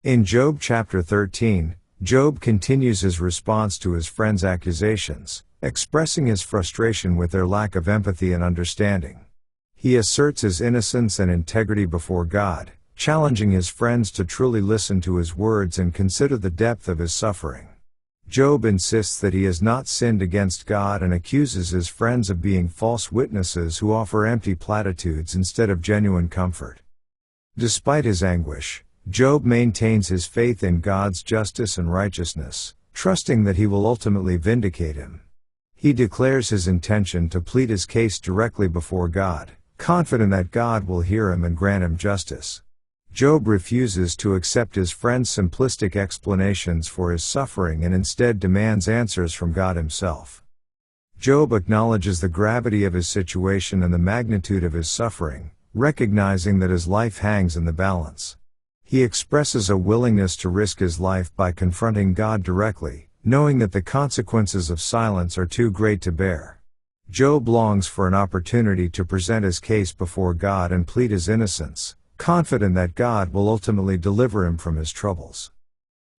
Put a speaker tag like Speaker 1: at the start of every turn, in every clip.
Speaker 1: In Job chapter 13, Job continues his response to his friends' accusations, expressing his frustration with their lack of empathy and understanding. He asserts his innocence and integrity before God, challenging his friends to truly listen to his words and consider the depth of his suffering. Job insists that he has not sinned against God and accuses his friends of being false witnesses who offer empty platitudes instead of genuine comfort. Despite his anguish, Job maintains his faith in God's justice and righteousness, trusting that he will ultimately vindicate him. He declares his intention to plead his case directly before God, confident that God will hear him and grant him justice. Job refuses to accept his friend's simplistic explanations for his suffering and instead demands answers from God himself. Job acknowledges the gravity of his situation and the magnitude of his suffering, recognizing that his life hangs in the balance. He expresses a willingness to risk his life by confronting God directly, knowing that the consequences of silence are too great to bear. Job longs for an opportunity to present his case before God and plead his innocence, confident that God will ultimately deliver him from his troubles.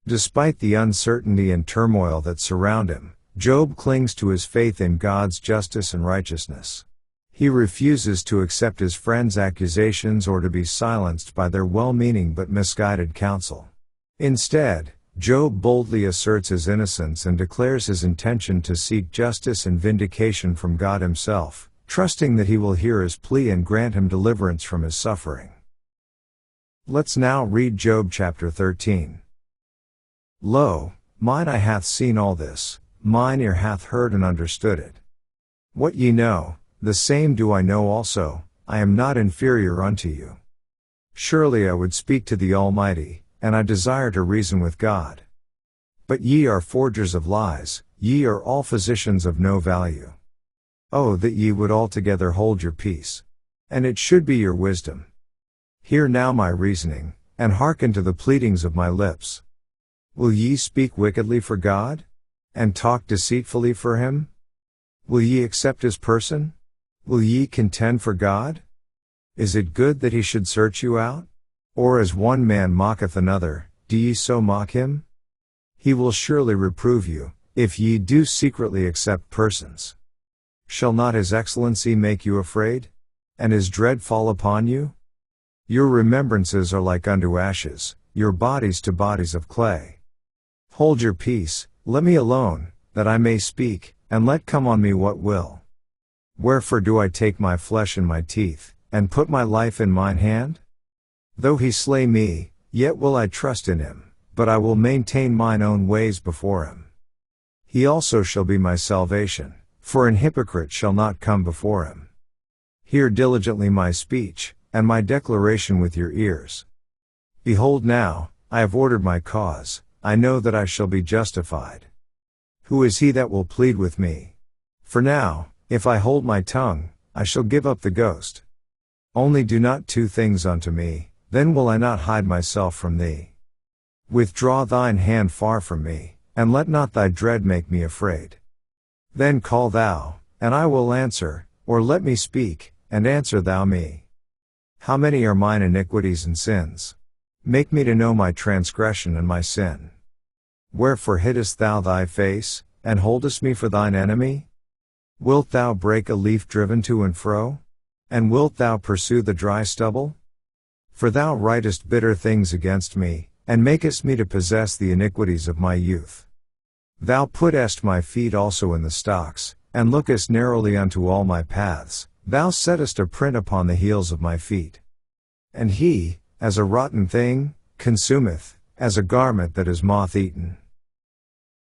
Speaker 1: Despite the uncertainty and turmoil that surround him, Job clings to his faith in God's justice and righteousness. He refuses to accept his friends' accusations or to be silenced by their well-meaning but misguided counsel. Instead, Job boldly asserts his innocence and declares his intention to seek justice and vindication from God himself, trusting that he will hear his plea and grant him deliverance from his suffering. Let's now read Job chapter 13. Lo, mine eye hath seen all this, mine ear hath heard and understood it. What ye know, the same do I know also, I am not inferior unto you. Surely I would speak to the Almighty, and I desire to reason with God. But ye are forgers of lies, ye are all physicians of no value. Oh, that ye would altogether hold your peace. And it should be your wisdom. Hear now my reasoning, and hearken to the pleadings of my lips. Will ye speak wickedly for God? And talk deceitfully for him? Will ye accept his person? Will ye contend for God? Is it good that he should search you out? Or as one man mocketh another, do ye so mock him? He will surely reprove you, if ye do secretly accept persons. Shall not his excellency make you afraid? And his dread fall upon you? Your remembrances are like unto ashes, your bodies to bodies of clay. Hold your peace, let me alone, that I may speak, and let come on me what will. Wherefore do I take my flesh in my teeth, and put my life in mine hand? Though he slay me, yet will I trust in him, but I will maintain mine own ways before him. He also shall be my salvation, for an hypocrite shall not come before him. Hear diligently my speech, and my declaration with your ears. Behold now, I have ordered my cause, I know that I shall be justified. Who is he that will plead with me? For now, if I hold my tongue, I shall give up the ghost. Only do not two things unto me, then will I not hide myself from thee. Withdraw thine hand far from me, and let not thy dread make me afraid. Then call thou, and I will answer, or let me speak, and answer thou me. How many are mine iniquities and sins? Make me to know my transgression and my sin. Wherefore hiddest thou thy face, and holdest me for thine enemy? Wilt thou break a leaf driven to and fro? And wilt thou pursue the dry stubble? For thou writest bitter things against me, and makest me to possess the iniquities of my youth. Thou puttest my feet also in the stocks, and lookest narrowly unto all my paths, thou settest a print upon the heels of my feet. And he, as a rotten thing, consumeth, as a garment that is moth-eaten.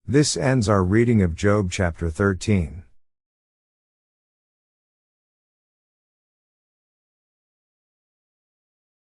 Speaker 1: This ends our reading of Job chapter 13.